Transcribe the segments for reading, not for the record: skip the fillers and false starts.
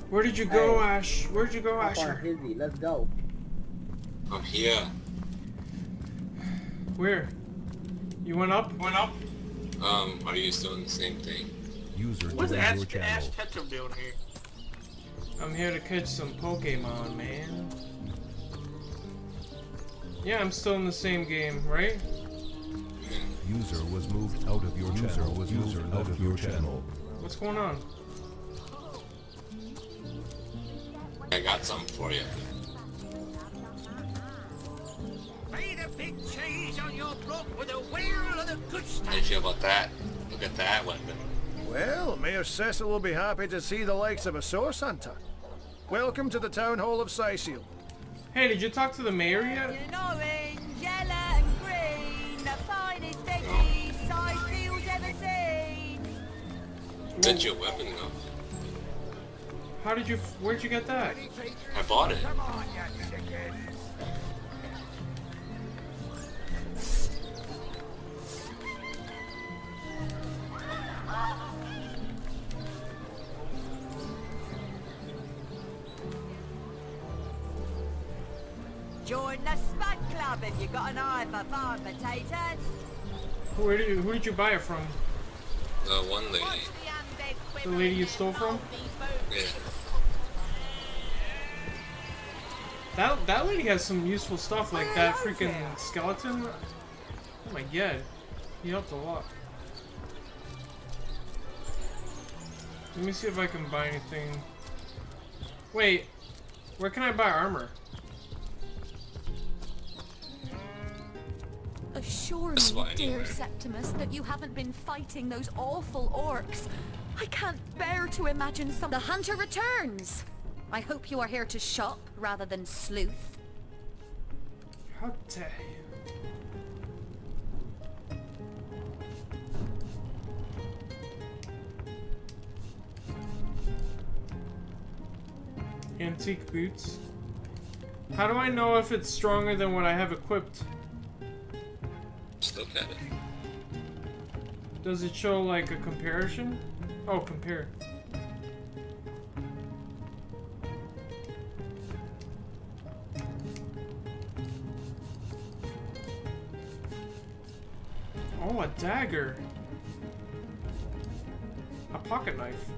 Where did you go, Ash? Where'd you go, Asher? Let's go. I'm here. Where? You went up? Are you still in the same thing? What's Ash Ketchum doing here? I'm here to catch some Pokemon, man. Yeah, I'm still in the same game, right? User was moved out of your channel. User out of your channel. What's going on? I got something for you. Made a big change on your block with a wheel of the good stuff. How do you feel about that? Look at that weapon. Well, Mayor Cecil will be happy to see the likes of a source hunter. Welcome to the Town Hall of Syciel. Hey, did you talk to the mayor yet? In orange, yellow and green, the finest veggies Syciel's ever seen. That's your weapon though. How did you, where'd you get that? I bought it. Come on, you chicken. Join the Spud Club if you got an eye for farm potatoes. Who did you buy it from? The one lady. The lady you stole from? Yeah. That lady has some useful stuff, like that freaking skeleton. Oh my god, he helped a lot. Let me see if I can buy anything. Wait, where can I buy armor? Assure me, dear Septimus, that you haven't been fighting those awful orcs. I can't bear to imagine some— The hunter returns! I hope you are here to shop rather than sleuth. How dare you? Antique boots. How do I know if it's stronger than what I have equipped? Just look at it. Does it show like a comparison? Oh, compare. Oh, a dagger. A pocket knife.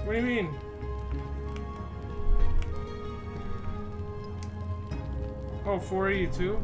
What do you mean? Oh, 482?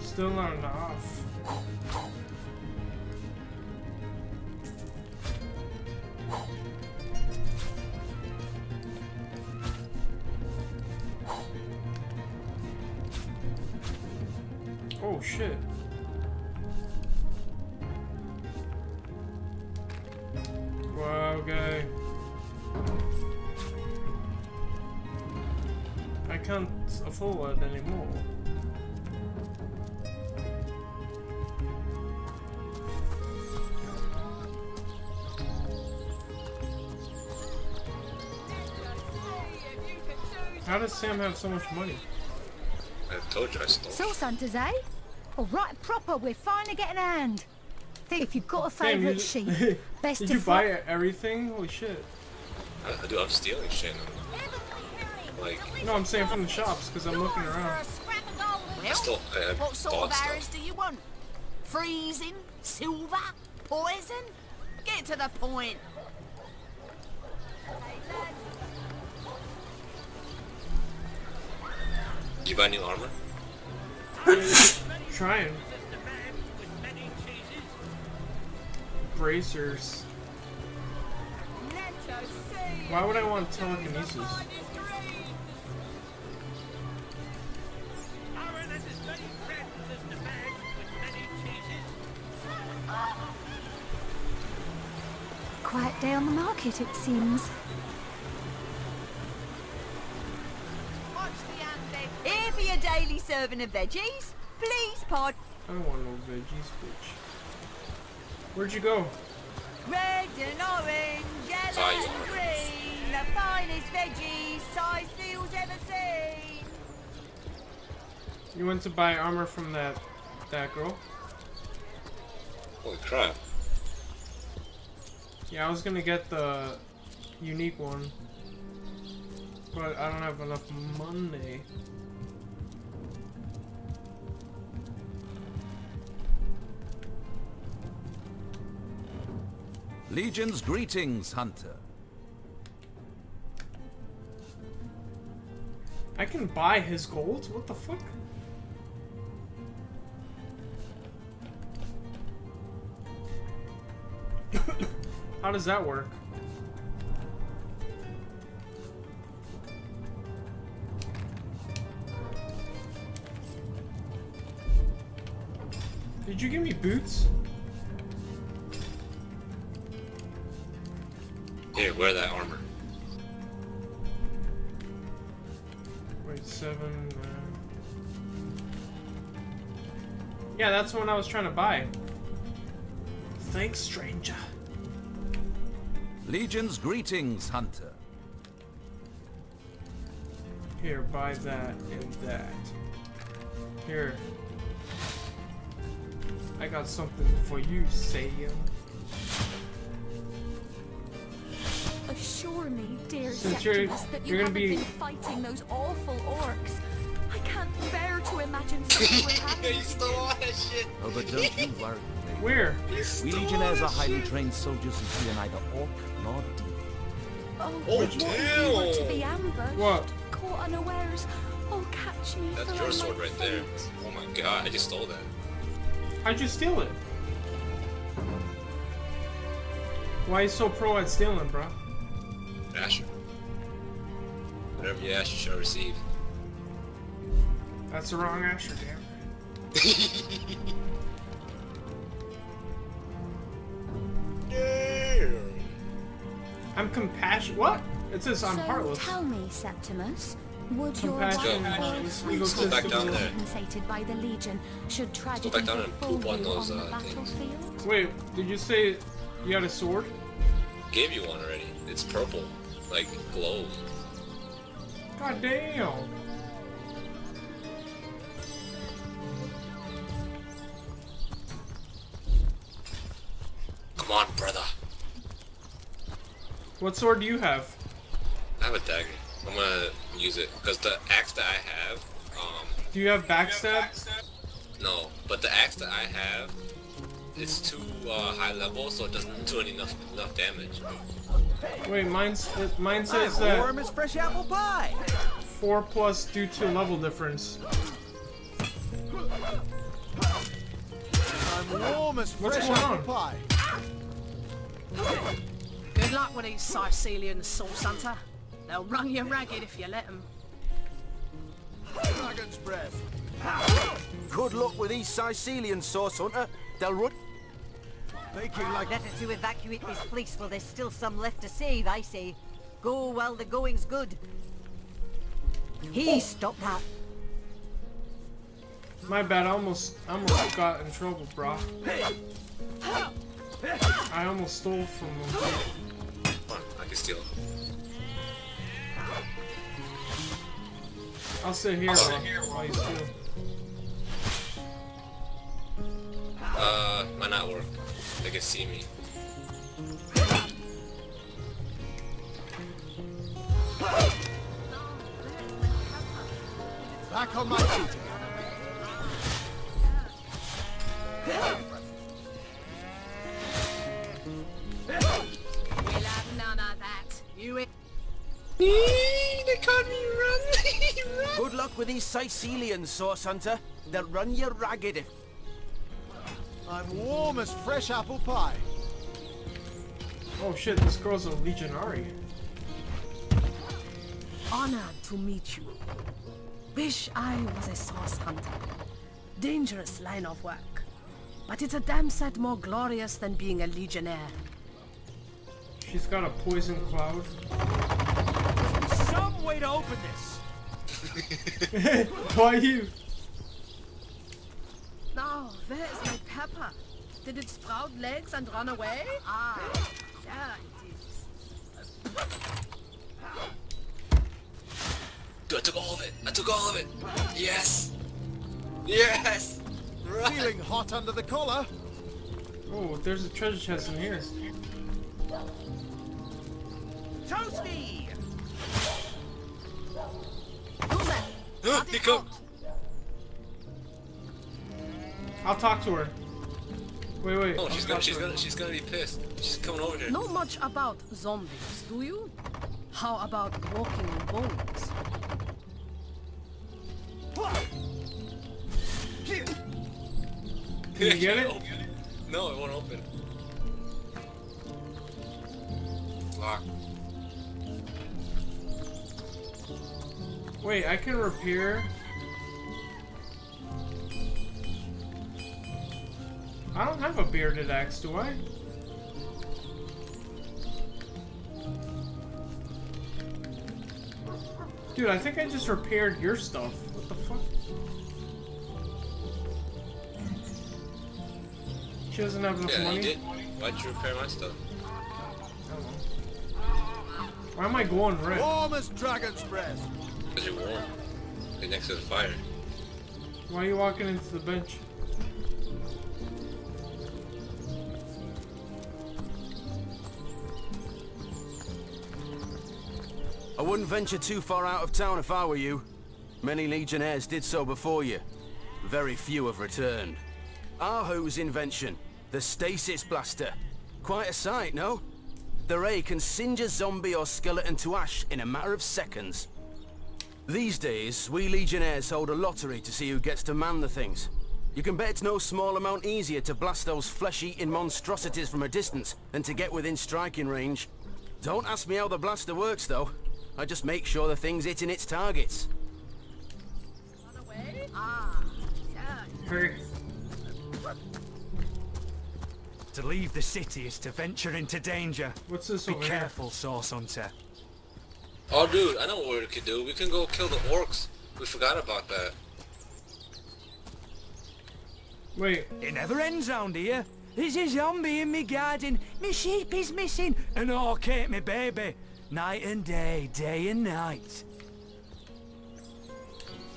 Still not enough. Oh shit. Wow, guy. I can't afford anymore. How does Sam have so much money? I told you I stole. So, Santa's, eh? All right, proper. We're finally getting a hand. Think if you've got a Damn, favourite sheep, best did to you buy everything? Holy shit. Dude, I'm stealing shit. Like, No, I'm saying from the shops because I'm looking around. I still What sort of bought arrows stuff. do you want? Freezing? Silver? Poison? Get to the point. Did you buy new armor? Trying. Bracers. Why would I want telekinesis? quiet day on the market, it seems. Here for your daily serving of veggies. Please, pod. I don't want no veggies, bitch. Where'd you go? Red and orange, yellow and green. The finest veggies size seals ever seen. You went to buy armor from that girl? Holy crap. Yeah, I was gonna get the unique one, but I don't have enough money. Legion's greetings, Hunter. I can buy his gold? What the fuck? How does that work? Did you give me boots? Here, wear that armor. Wait, 7. Yeah, that's the one I was trying to buy. Thanks, stranger. Legion's greetings, Hunter. Here, buy that and that. Here. I got something for you, Sam. Assure me, dear Since Septimus, that you you're gonna haven't be been fighting those awful orcs. I can't bear to imagine something will happen. You stole all that shit. Oh, but don't you worry. lady. Where? We Legionnaires are highly trained soldiers who fear neither orc nor demon. Oh, Oh, what if we were to damn. be ambushed? What? Caught unawares. Oh, catch me. That's for your I sword might right there. faint. Oh my god, I just stole that. How'd you steal it? Why are you so pro at stealing, bro? Asher. Whatever you ask, you shall receive. That's the wrong Asher, damn. Yeah. I'm compassionate. What? It says I'm So heartless. tell me, Septimus, would your Compassion, wild heartless, sweet egotistical. Go back down there. compensated by the Legion should tragedy back down and befall poop on you those, on the things. battlefield? Wait, did you say you had a sword? Gave you one already. It's purple. Like, glows. God damn. Come on, brother. What sword do you have? I have a dagger. I'm gonna use it. Because the axe that I have, Do you have backstab? no. But the axe that I have, it's too high level, so it doesn't do enough damage. Wait, mine says Warm that as fresh apple pie. 4+ due to level difference. I'm warm as What's fresh going apple on? pie. Good luck with these Sicilian sauce hunter. They'll run you ragged if you let them. Dragon's breath. Good luck with these Sicilian sauce hunter. They'll run. Baking like Better to evacuate this place, for there's still some left to save, I say. Go while the going's good. He stopped that. My bad, I almost got in trouble, bro. I almost stole from him. Come on, I can steal it. I'll sit here while you steal. Might not work. They can see me. Back on my feet. We'll have none of that. You ain't. They caught me run. Good luck with these Sicilians, Source Hunter. They'll run you ragged. I'm warm as fresh apple pie. Oh shit, this girl's a legionary. Honored to meet you. Wish I was a source hunter. Dangerous line of work. But it's a damn sight more glorious than being a legionnaire. She's got a poison cloud. Some way to open this. Why you? Now, where is my pepper? Did it sprout legs and run away? Ah, there it is. Dude, I took all of it. I took all of it. Yes. Yes. Right. Feeling hot under the collar. Oh, there's a treasure chest in here. Toasty! Who's that? He come. I'll talk to her. Wait. Oh, she's gonna be pissed. She's coming over here. Know much about zombies, do you? How about walking bones? Can you get it? No, it won't open. It's locked. Wait, I can repair. I don't have a bearded axe, do I? Dude, I think I just repaired your stuff. What the fuck? She doesn't have enough money? You did. Why'd you repair my stuff? Why am I going red? Warm as dragon's breath. Because you're warm. You're next to the fire. Why are you walking into the bench? I wouldn't venture too far out of town if I were you. Many legionnaires did so before you. Very few have returned. Ahu's invention, the stasis blaster. Quite a sight, no? The ray can singe a zombie or skeleton to ash in a matter of seconds. These days, we legionnaires hold a lottery to see who gets to man the things. You can bet it's no small amount easier to blast those flesh-eating monstrosities from a distance than to get within striking range. Don't ask me how the blaster works, though. I just make sure the thing's hitting its targets. Run away? Ah, there. Hey. To leave the city is to venture into danger. What's this Be over careful, Source Hunter. Oh, dude, I know what we could do. We can go kill the orcs. We forgot about that. Wait. It never ends round here. There's a zombie in me garden. Me sheep is missing. An orc ate me baby. Night and day, day and night.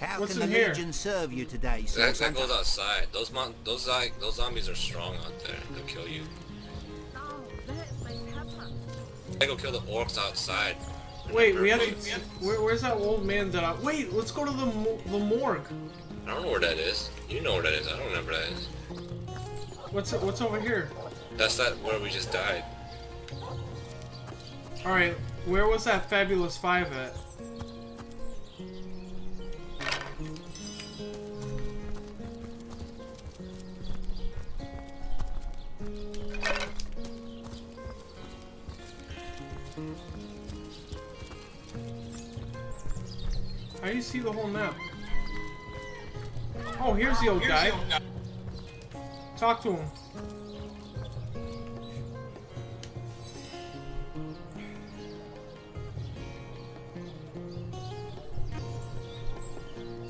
How What's can in the here? Legion serve you today, That Source goes outside. Those zombies are strong out there. They'll kill you. Now, where is my pepper? I go kill the orcs outside. Wait, we have to. Where's that old man that I. Wait, let's go to the morgue. I don't know where that is. You know where that is. I don't remember where that is. What's over here? That's that where we just died. Alright, where was that Fabulous 5 at? How do you see the whole map? Oh, here's the old guy. Talk to him.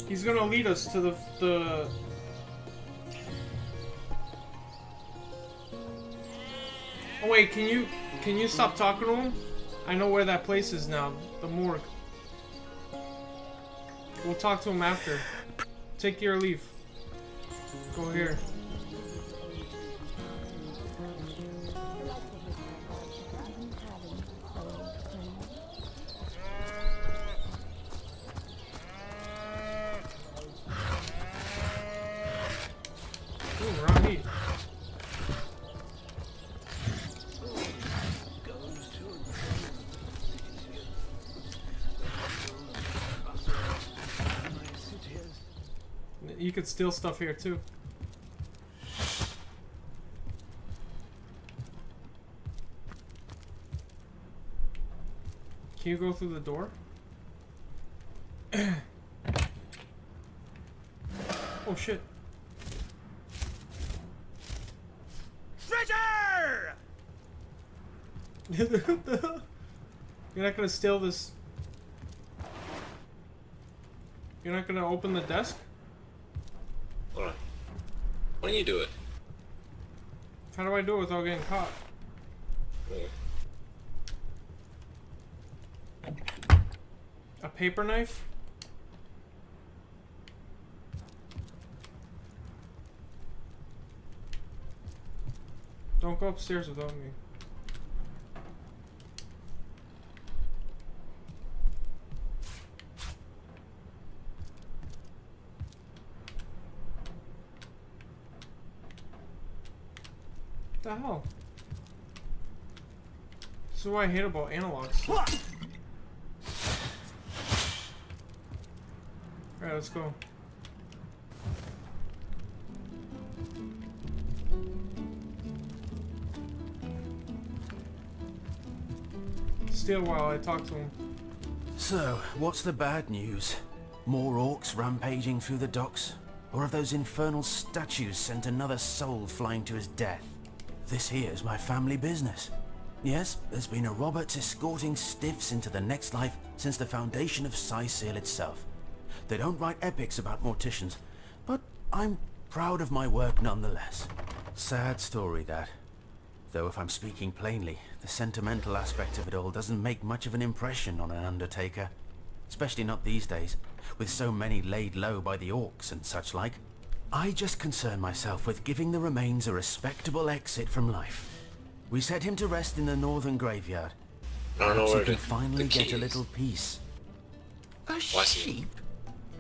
He's gonna lead us to the Oh wait, can you stop talking to him? I know where that place is now, the morgue. We'll talk to him after. Take your leave. Go here. you could steal stuff here too. Can you go through the door? Oh shit. Treasure! You're not gonna steal this. You're not gonna open the desk? Hold on. Why don't you do it? How do I do it without getting caught? A paper knife? Don't go upstairs without me. What the hell? This is what I hate about analogs. Alright, let's go. Steal while I talk to him. So, what's the bad news? More orcs rampaging through the docks? Or have those infernal statues sent another soul flying to his death? This here's my family business. Yes, there's been a Roberts escorting stiffs into the next life since the foundation of Seal itself. They don't write epics about morticians, but I'm proud of my work nonetheless. Sad story, that. Though if I'm speaking plainly, the sentimental aspect of it all doesn't make much of an impression on an undertaker. Especially not these days, with so many laid low by the orcs and such like. I just concern myself with giving the remains a respectable exit from life. We set him to rest in the northern graveyard. Perhaps he can finally get a little peace. A sheep?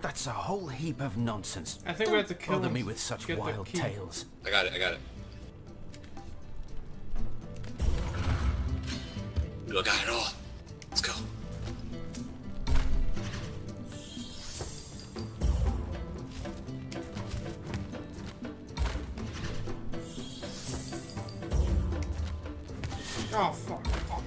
That's a whole heap of nonsense. I think we have to kill him. Bother me with such wild tales. I got it, I got it. I got it all. Let's go. Oh, fuck. Oh.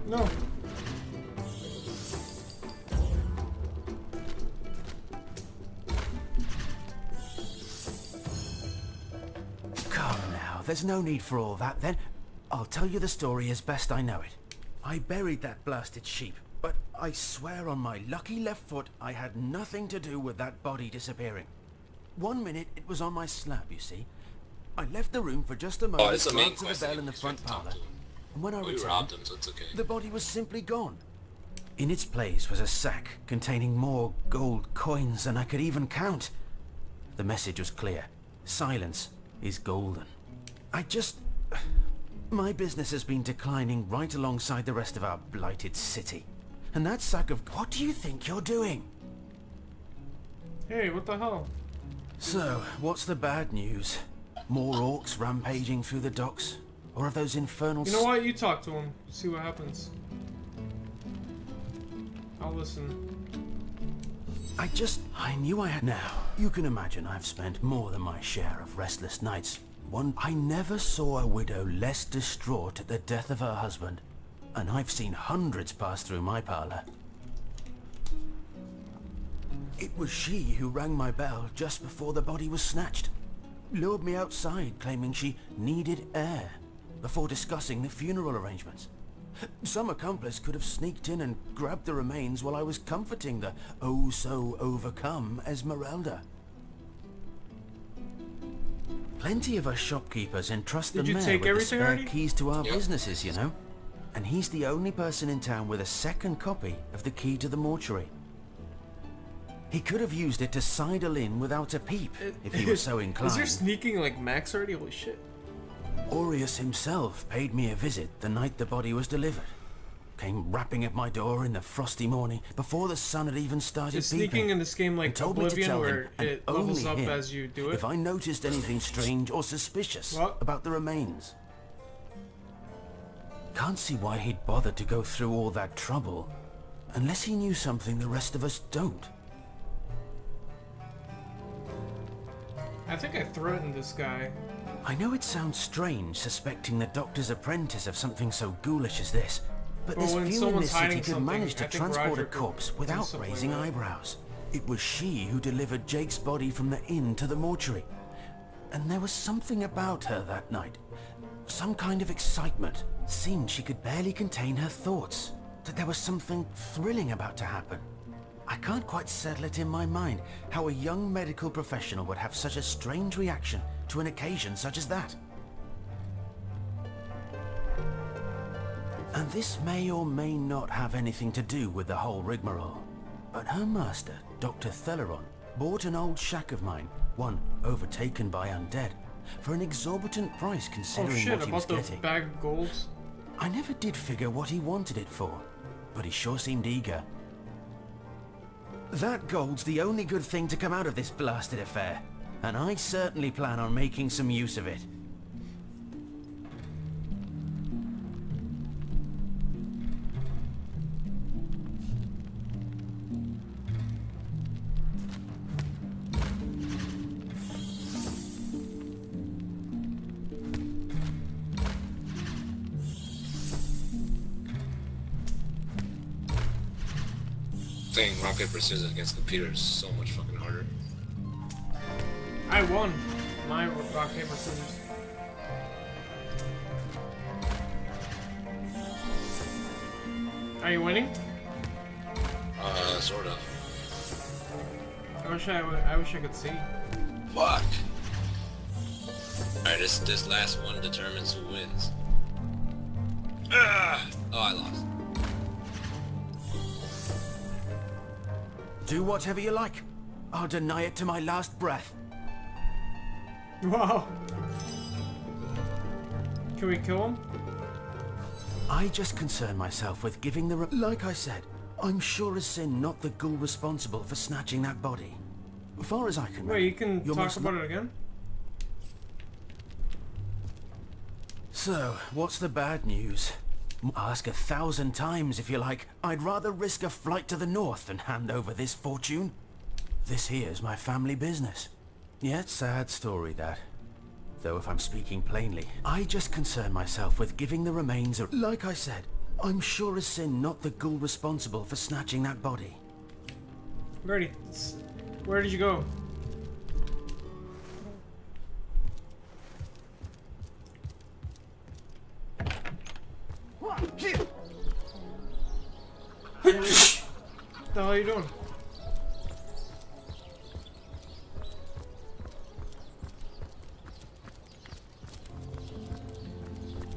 No. Come now, there's no need for all that then. I'll tell you the story as best I know it. I buried that blasted sheep, but I swear on my lucky left foot I had nothing to do with that body disappearing. 1 minute it was on my slab, you see. I left the room for just a moment to answer the bell in the front parlour. And when I returned, the body was simply gone. In its place was a sack containing more gold coins than I could even count. The message was clear. Silence is golden. My business has been declining right alongside the rest of our blighted city. And that sack of... What do you think you're doing? Hey, what the hell? So, what's the bad news? More orcs rampaging through the docks? Or have those infernal... You know what? You talk to him. See what happens. I'll listen. I knew I had... Now, you can imagine I've spent more than my share of restless nights. I never saw a widow less distraught at the death of her husband. And I've seen hundreds pass through my parlor. It was she who rang my bell just before the body was snatched. Lured me outside, claiming she needed air, before discussing the funeral arrangements. Some accomplice could have sneaked in and grabbed the remains while I was comforting the oh-so-overcome Esmeralda. Plenty of us shopkeepers entrust the mayor with the spare keys to our businesses, you know. And he's the only person in town with a second copy of the key to the mortuary. He could have used it to sidle in without a peep, if he was so inclined. Is there sneaking like Max already? Holy shit. Aureus himself paid me a visit the night the body was delivered. came rapping at my door in the frosty morning before the sun had even started Is sneaking peeping, in this game like and told me to Oblivion, tell where him, and it levels only up him, as you do it? if I noticed anything strange or suspicious about the remains. Can't see why he'd bothered to go through all that trouble, unless he knew something the rest of us don't. I think I threatened this guy. I know it sounds strange suspecting the doctor's apprentice of something so ghoulish as this, but Well, there's when few in someone's this city hiding could something, manage to I think transport Roger a could corpse do without something raising like that. eyebrows. It was she who delivered Jake's body from the inn to the mortuary. And there was something about her that night. Some kind of excitement. Seemed she could barely contain her thoughts. That there was something thrilling about to happen. I can't quite settle it in my mind how a young medical professional would have such a strange reaction to an occasion such as that. And this may or may not have anything to do with the whole rigmarole. But her master, Dr. Theleron, bought an old shack of mine, one overtaken by undead, for an exorbitant price considering Oh shit, what he was about the getting. bag of golds? I never did figure what he wanted it for, but he sure seemed eager. That gold's the only good thing to come out of this blasted affair, and I certainly plan on making some use of it. Playing rock, paper, scissors against computers is so much fucking harder. I won my rock, paper, scissors. Are you winning? Sort of. I wish I could see. Fuck. Alright, this last one determines who wins. Oh, I lost. Do whatever you like. I'll deny it to my last breath. Wow. Can we kill him? I just concern myself with giving the... Like I said, I'm sure as sin not the ghoul responsible for snatching that body. As far as I can... Wait, you can you're talk most about it again? So, what's the bad news? Ask 1,000 times if you like. I'd rather risk a flight to the north than hand over this fortune. This here's my family business. Yet sad story that. Though if I'm speaking plainly, I just concern myself with giving the remains of... Like I said, I'm sure as sin not the ghoul responsible for snatching that body. Ready. Where did you go? What the hell are you doing?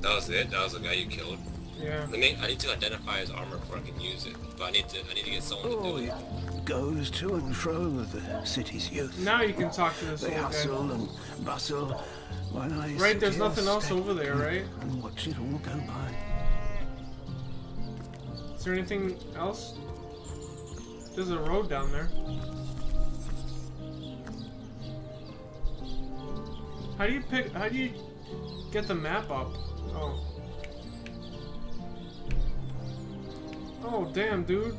That was it? That was the guy you killed? Yeah. I need to identify his armor before I can use it. But I need to get someone to do it. Goes to and fro with the city's youth. Now you can talk to this They old hustle guy. and bustle while I Right, sit there's here nothing else stagnant over there, right? And watch it all go by. Is there anything else? There's a road down there. How do you get the map up? Oh. Oh, damn, dude.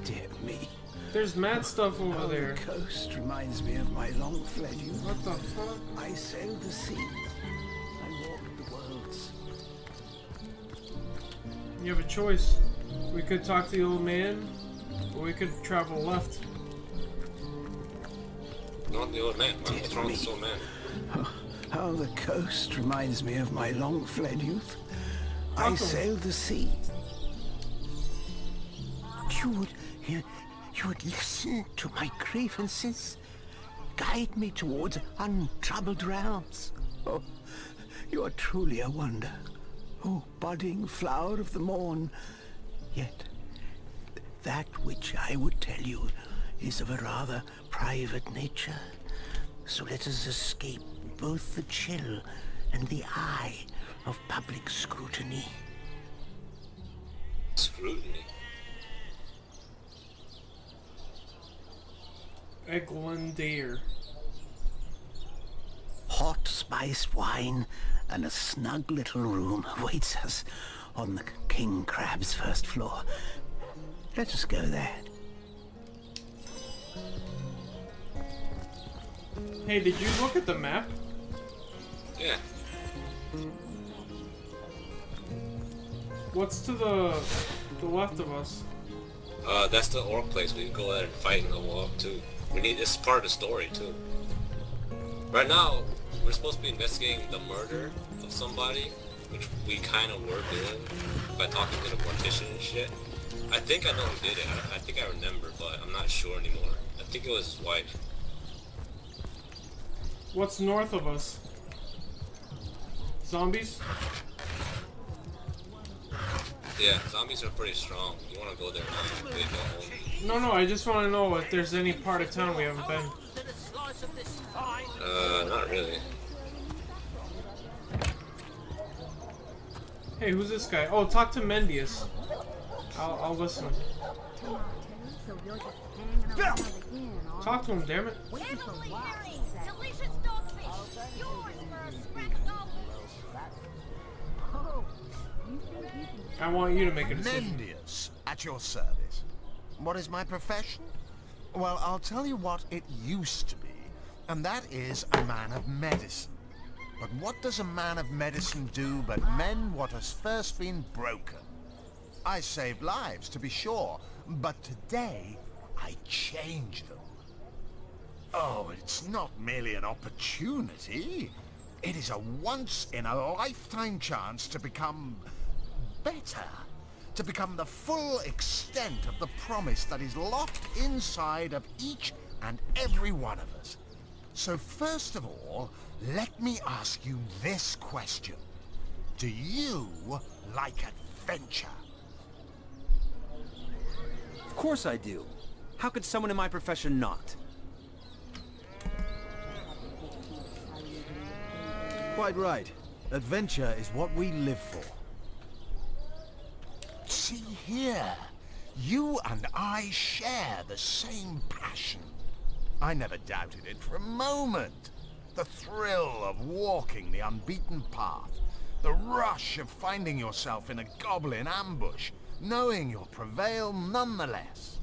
Dear me. There's mad stuff over How there. The coast reminds me of my long fled youth. What the fuck? I sailed the seas. I walked the worlds. You have a choice. We could talk to the old man, or we could travel left. Not the old man. What's wrong with this old man? How the coast reminds me of my long fled youth. I sailed the sea. You would listen to my grievances, guide me towards untroubled realms. Oh, you are truly a wonder. Oh, budding flower of the morn. Yet, that which I would tell you is of a rather private nature. So let us escape both the chill and the eye of public scrutiny. scrutiny. Eglandair. Hot spiced wine and a snug little room awaits us on the King Crab's first floor. Let us go there. Hey, did you look at the map? Yeah. What's to the left of us? That's the orc place. We can go there and fight and go up too. We need this is part of the story too. Right now, we're supposed to be investigating the murder of somebody, which we kind of were doing by talking to the mortician and shit. I think I know who did it. I think I remember, but I'm not sure anymore. I think it was his wife. What's north of us? Zombies? Yeah, zombies are pretty strong. You want to go there now? No, I just want to know if there's any part of town we haven't been. Not really. Hey, who's this guy? Oh, talk to Mendius. I'll listen. Talk to him, damn it. I want you to make a decision. Mendius, at your service. What is my profession? Well, I'll tell you what it used to be, and that is a man of medicine. But what does a man of medicine do but mend what has first been broken? I saved lives, to be sure, but today I change them. Oh, it's not merely an opportunity. It is a once-in-a-lifetime chance to become better. To become the full extent of the promise that is locked inside of each and every one of us. So first of all, let me ask you this question. Do you like adventure? Of course I do. How could someone in my profession not? Quite right. Adventure is what we live for. See here, you and I share the same passion. I never doubted it for a moment. The thrill of walking the unbeaten path, the rush of finding yourself in a goblin ambush, knowing you'll prevail nonetheless.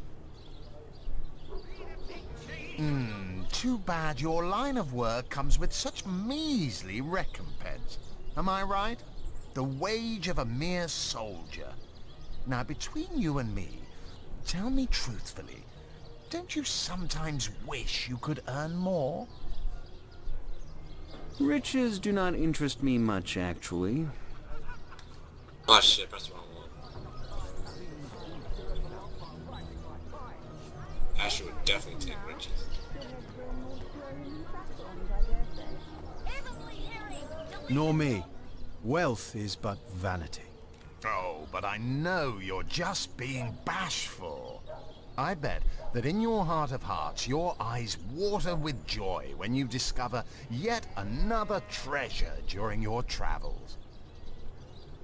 Too bad your line of work comes with such measly recompense. Am I right? The wage of a mere soldier. Now, between you and me, tell me truthfully, don't you sometimes wish you could earn more? Riches do not interest me much, actually. Oh shit, press the wrong one. Asher would definitely take riches. Nor me. Wealth is but vanity. Oh, but I know you're just being bashful. I bet that in your heart of hearts, your eyes water with joy when you discover yet another treasure during your travels.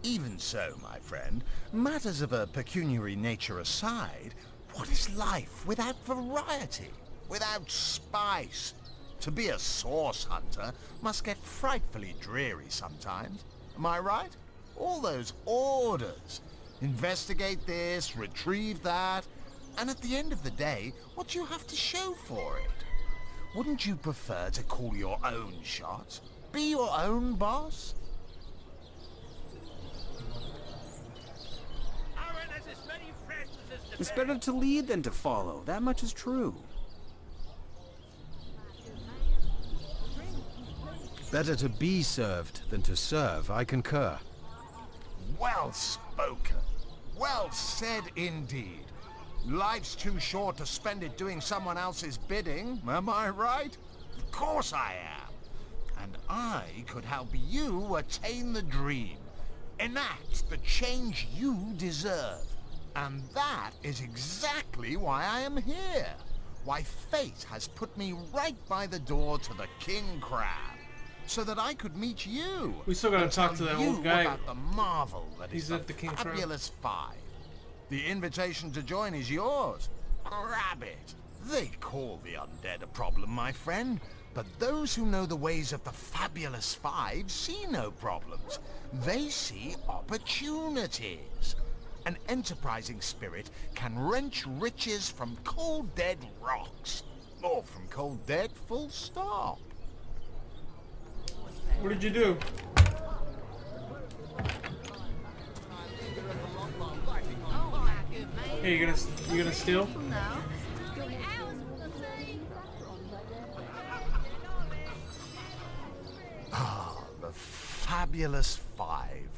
Even so, my friend, matters of a pecuniary nature aside, what is life without variety, without spice? To be a source hunter must get frightfully dreary sometimes. Am I right? All those orders. Investigate this, retrieve that, and at the end of the day, what do you have to show for it? Wouldn't you prefer to call your own shots? Be your own boss? It's better to lead than to follow. That much is true. Better to be served than to serve, I concur. Well spoken. Well said indeed. Life's too short to spend it doing someone else's bidding, am I right? Of course I am. And I could help you attain the dream. Enact the change you deserve. And that is exactly why I am here. Why fate has put me right by the door to the King Crab. So that I could meet you. We still gotta talk to that old guy. About the marvel that He's is at the King Fabulous Five. The invitation to join is yours. Grab it. They call the undead a problem, my friend, but those who know the ways of the Fabulous Five see no problems. They see opportunities. An enterprising spirit can wrench riches from cold dead rocks. Or from cold dead, full stop. What did you do? Hey, you gonna steal? Ah, the Fabulous Five.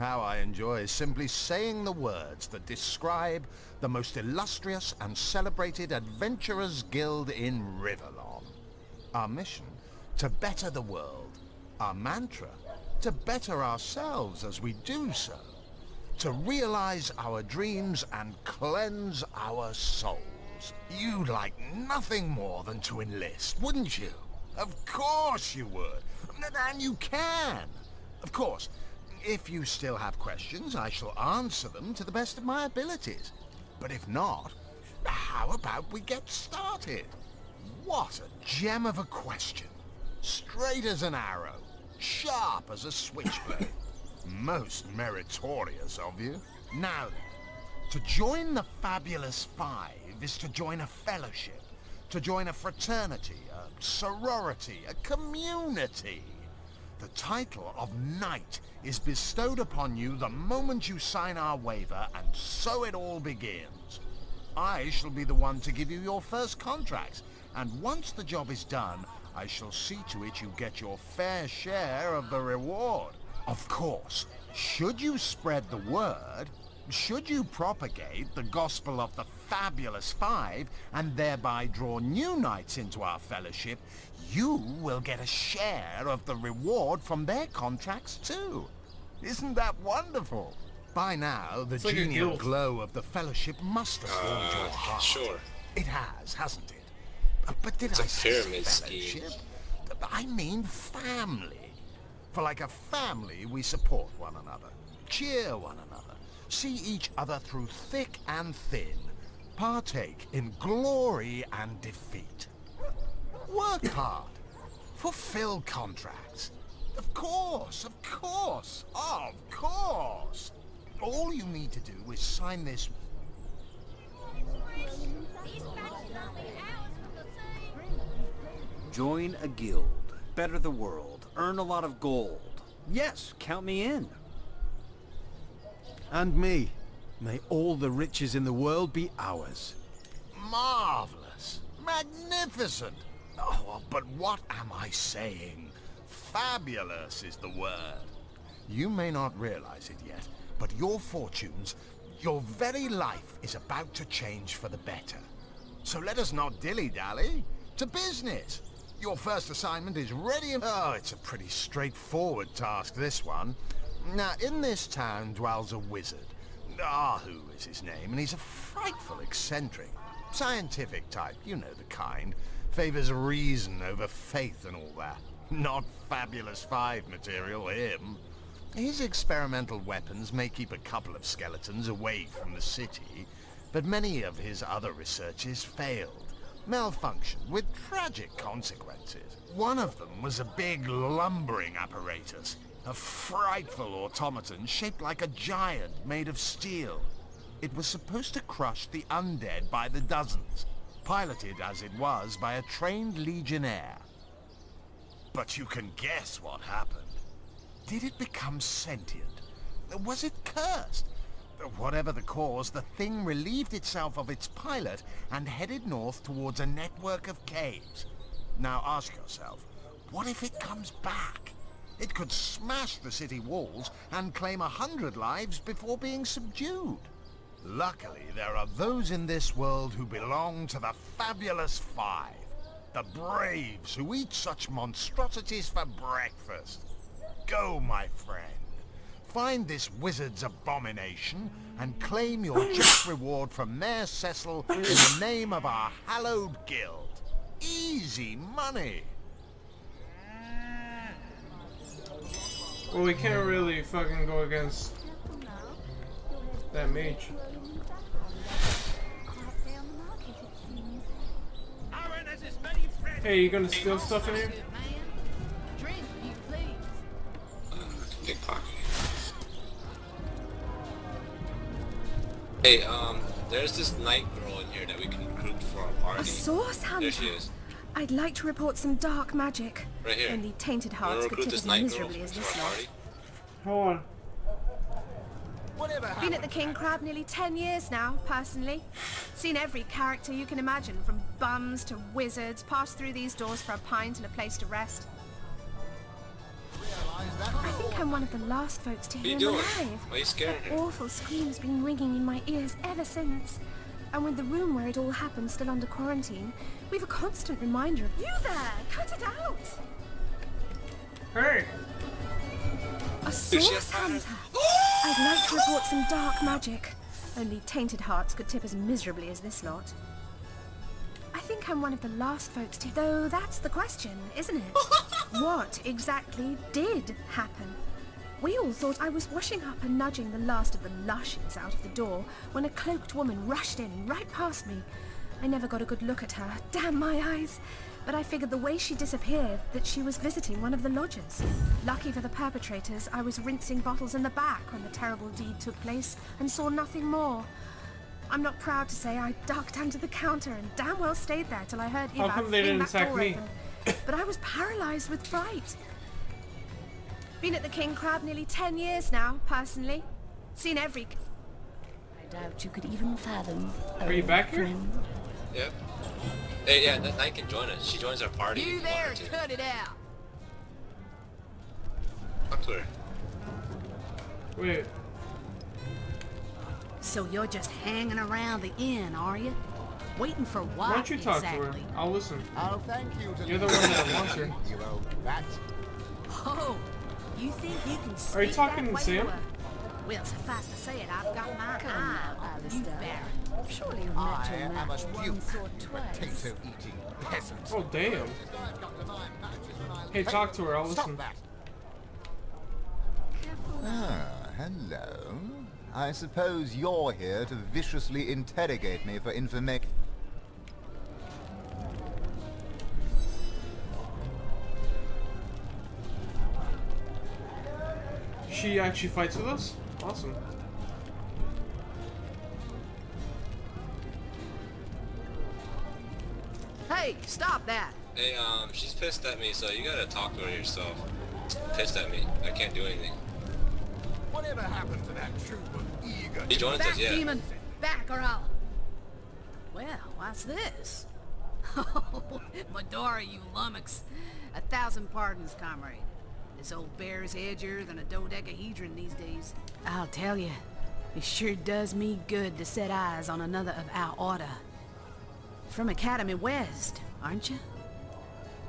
How I enjoy simply saying the words that describe the most illustrious and celebrated adventurers guild in Riverlon. Our mission, to better the world. Our mantra, to better ourselves as we do so. To realize our dreams and cleanse our souls. You'd like nothing more than to enlist, wouldn't you? Of course you would. And you can. Of course, if you still have questions, I shall answer them to the best of my abilities. But if not, how about we get started? What a gem of a question. Straight as an arrow. Sharp as a switchblade. Most meritorious of you. Now then, to join the Fabulous Five is to join a fellowship, to join a fraternity, a sorority, a community. The title of Knight is bestowed upon you the moment you sign our waiver, and so it all begins. I shall be the one to give you your first contracts, and once the job is done, I shall see to it you get your fair share of the reward. Of course, should you spread the word, should you propagate the gospel of the Fabulous Five and thereby draw new knights into our fellowship, you will get a share of the reward from their contracts too. Isn't that wonderful? By now, the genial glow of the fellowship must have warmed your heart. Sure. It has, hasn't it? But did I say fellowship? I mean family. For like a family, we support one another, cheer one another, see each other through thick and thin, partake in glory and defeat. Work hard, fulfill contracts. Of course, of course, of course. All you need to do is sign this. Join a guild, better the world, earn a lot of gold. Yes, count me in. And me. May all the riches in the world be ours. Marvelous, magnificent. Oh, but what am I saying? Fabulous is the word. You may not realize it yet, but your fortunes, your very life is about to change for the better. So let us not dilly-dally. To business. Your first assignment is ready and... Oh, it's a pretty straightforward task, this one. Now, in this town dwells a wizard. Ahu is his name, and he's a frightful eccentric. Scientific type, you know the kind. Favors reason over faith and all that. Not Fabulous Five material, him. His experimental weapons may keep a couple of skeletons away from the city, but many of his other researches failed. Malfunctioned with tragic consequences. One of them was a big lumbering apparatus, a frightful automaton shaped like a giant made of steel. It was supposed to crush the undead by the dozens, piloted as it was by a trained legionnaire. But you can guess what happened. Did it become sentient? Was it cursed? Whatever the cause, the thing relieved itself of its pilot and headed north towards a network of caves. Now ask yourself, what if it comes back? It could smash the city walls and claim 100 lives before being subdued. Luckily, there are those in this world who belong to the Fabulous Five. The braves who eat such monstrosities for breakfast. Go, my friend. Find this wizard's abomination and claim your just reward from Mayor Cecil in the name of our hallowed guild. Easy money. Well, we can't really fucking go against That mage. Hey, you gonna steal stuff in here? Pickpocket. Hey, there's this night girl in here that we can recruit for our party. A source hunter. There she is. I'd like to report some dark magic. Right here. Only tainted hearts could tip as miserably as this lot. Hold on. Been at the King Crab nearly 10 years now, personally. Seen every character you can imagine, from bums to wizards, passed through these doors for a pint and a place to rest. I think I'm one of the last folks to hear him alive. Why are you scaring her? That awful scream's been ringing in my ears ever since. And with the room where it all happened still under quarantine, we've a constant reminder of you there! Cut it out! Hey! A source hunter! I'd like to report some dark magic. Only tainted hearts could tip as miserably as this lot. I think I'm one of the last folks to... Though that's the question, isn't it? What exactly did happen? We all thought I was washing up and nudging the last of the lushes out of the door when a cloaked woman rushed in right past me. I never got a good look at her. Damn my eyes. But I figured the way she disappeared that she was visiting one of the lodgers. Lucky for the perpetrators, I was rinsing bottles in the back when the terrible deed took place and saw nothing more. I'm not proud to say I ducked under the counter and damn well stayed there till I heard How come they didn't attack me? But I was paralyzed with fright. Been at the King Crab nearly 10 years now, personally. Seen every... I doubt you could even fathom... Are you back here? Yep. Hey, yeah, that night can join us. She joins our party. You there, cut it out. Talk to her. Wait. So you're just hanging around the inn, are you? Waiting for what? Why don't you talk exactly? to her? I'll listen. Oh, thank you to You're the one that wants her. You old bat. Oh, you think you can speak Are you talking that to way Sam? to her? Well, suffice to say it, I've got my eye on you, Baron. Surely you've I met your am match a once or duke, twice. potato-eating peasant. Oh, damn. Hey, talk to her. I'll Stop listen. that. Ah, hello. I suppose you're here to viciously interrogate me for information. She actually fights with us? Awesome. Hey, stop that! Hey, she's pissed at me, so you gotta talk to her yourself. Pissed at me. I can't do anything. Whatever happened to that troop of eager... He joins Back, us, yeah. demon! Back or I'll... Well, what's this? Oh, Medora, you lummox. 1,000 pardons, comrade. This old bear's edgier than a dodecahedron these days. I'll tell you, it sure does me good to set eyes on another of our order. From Academy West, aren't you?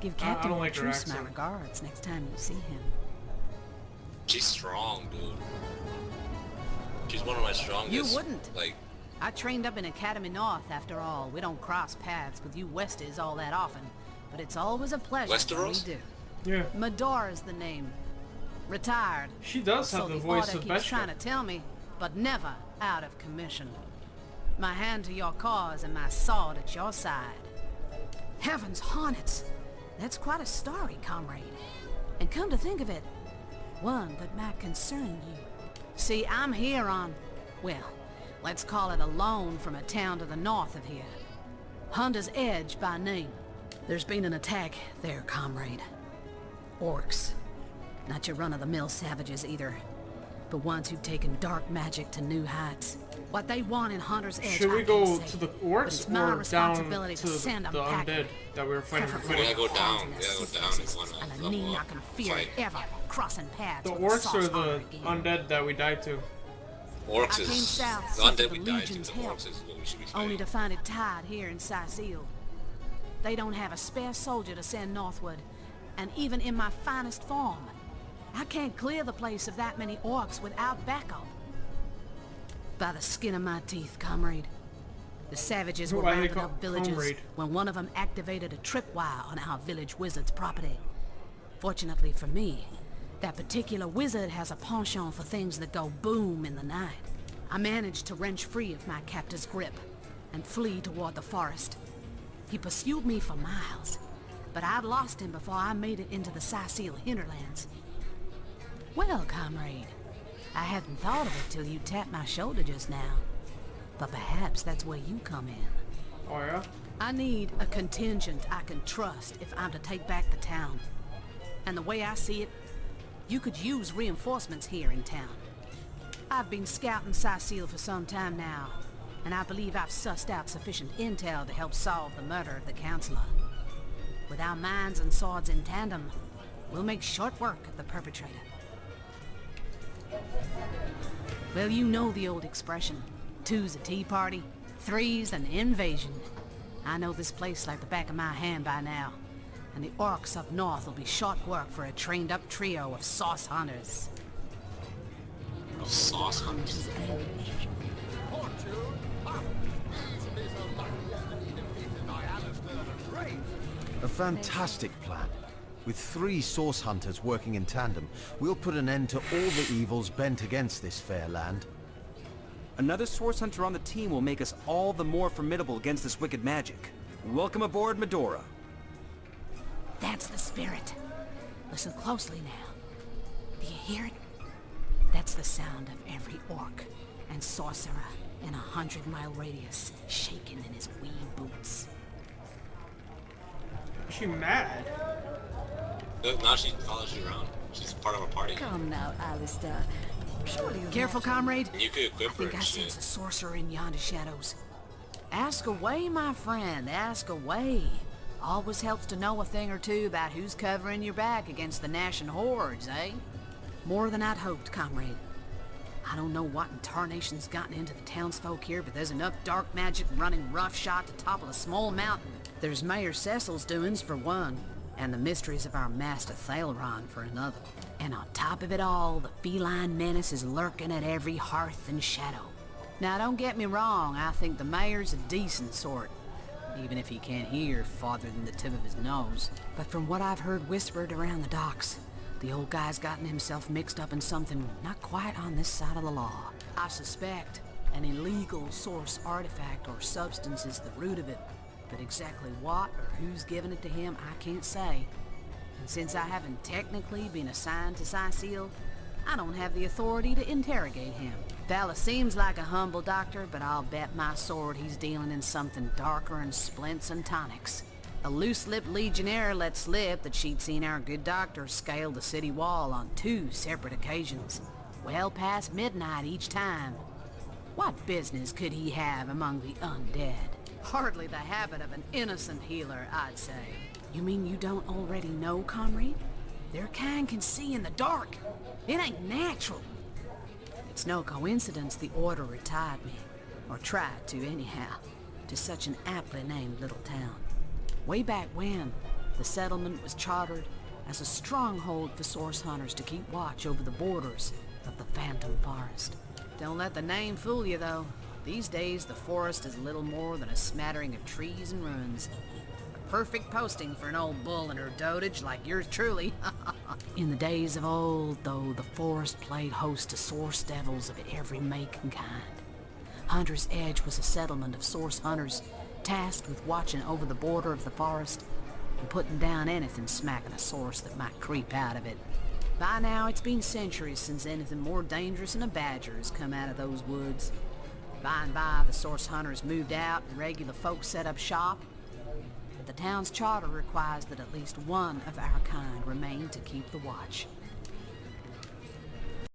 Give Captain like her Truce my accent. regards next time you see him. She's strong, dude. She's one of my strongest. You wouldn't. Like, I trained up in Academy North, after all. We don't cross paths with you Westers all that often, but it's always a pleasure when we Westeros? do. Yeah. Medora's the name. Retired. She does have So the voice order of keeps Beshka. trying to tell me, but never out of commission. My hand to your cause and my sword at your side. Heavens hornets! That's quite a story, comrade. And come to think of it, one that might concern you. See, I'm here on, well, let's call it a loan from a town to the north of here. Hunter's Edge by name. There's been an attack there, comrade. Orcs. Not your run-of-the-mill savages either, but ones who've taken dark magic to new heights. What they want in Hunter's Edge, Should we I go can't to say, the but orcs it's my or down responsibility to to send the them packing. undead that we were fighting? we gotta go down. We gotta go down if we And wanna a level knee-knocking up. fear Fight. ever crossing paths The with orcs sauce or hunter the again. undead that we died to? Orcs I came is... south The seeking undead the we died to, Legion's the help, orcs is what we should be only fighting. to find it tied here in Sicil. They don't have a spare soldier to send northward, and even in my finest form, I can't clear the place of that many orcs without backup. By the skin of my teeth, comrade. The savages were Why they rounding call up villagers comrade? when one of them activated a tripwire on our village wizard's property. Fortunately for me, that particular wizard has a penchant for things that go boom in the night. I managed to wrench free of my captor's grip and flee toward the forest. He pursued me for miles, but I'd lost him before I made it into the Sicil hinterlands. Well, comrade, I hadn't thought of it till you tapped my shoulder just now, but perhaps that's where you come in. Oh yeah? I need a contingent I can trust if I'm to take back the town. And the way I see it, you could use reinforcements here in town. I've been scouting Sicil for some time now, and I believe I've sussed out sufficient intel to help solve the murder of the Councillor. With our minds and swords in tandem, we'll make short work of the perpetrator. Well, you know the old expression. 2's a tea party, 3's an invasion. I know this place like the back of my hand by now, and the orcs up north will be short work for a trained-up trio of sauce hunters. Of sauce hunters? A fantastic plan. With 3 source hunters working in tandem, we'll put an end to all the evils bent against this fair land. Another source hunter on the team will make us all the more formidable against this wicked magic. Welcome aboard, Medora. That's the spirit. Listen closely now. Do you hear it? That's the sound of every orc and sorcerer in a 100-mile radius shaking in his wee boots. Is she mad? Now she follows you around. She's part of our party. Come now, Alistair. Surely careful, comrade. And you could equip I her think I and shit. sense a sorcerer in yonder shadows. Ask away, my friend. Ask away. Always helps to know a thing or two about who's covering your back against the gnashing hordes, eh? More than I'd hoped, comrade. I don't know what in tarnation's gotten into the townsfolk here, but there's enough dark magic running roughshod to topple a small mountain. There's Mayor Cecil's doings for one, and the mysteries of our master Thalron for another. And on top of it all, the feline menace is lurking at every hearth and shadow. Now, don't get me wrong, I think the mayor's a decent sort, even if he can't hear farther than the tip of his nose. But from what I've heard whispered around the docks, the old guy's gotten himself mixed up in something not quite on this side of the law. I suspect an illegal source artifact or substance is the root of it, but exactly what or who's giving it to him, I can't say. And since I haven't technically been assigned to Sicil, I don't have the authority to interrogate him. Fella seems like a humble doctor, but I'll bet my sword he's dealing in something darker than splints and tonics. A loose-lipped legionnaire let slip that she'd seen our good doctor scale the city wall on 2 separate occasions, well past midnight each time. What business could he have among the undead? Hardly the habit of an innocent healer, I'd say. You mean you don't already know, comrade? Their kind can see in the dark. It ain't natural. It's no coincidence the Order retired me, or tried to anyhow, to such an aptly named little town. Way back when, the settlement was chartered as a stronghold for source hunters to keep watch over the borders of the Phantom Forest. Don't let the name fool you, though. These days, the forest is little more than a smattering of trees and ruins. A perfect posting for an old bull and her dotage like yours truly. In the days of old, though, the forest played host to source devils of every make and kind. Hunter's Edge was a settlement of source hunters tasked with watching over the border of the forest and putting down anything smacking a source that might creep out of it. By now, it's been centuries since anything more dangerous than a badger has come out of those woods. By and by, the source hunters moved out and regular folks set up shop. But the town's charter requires that at least one of our kind remain to keep the watch.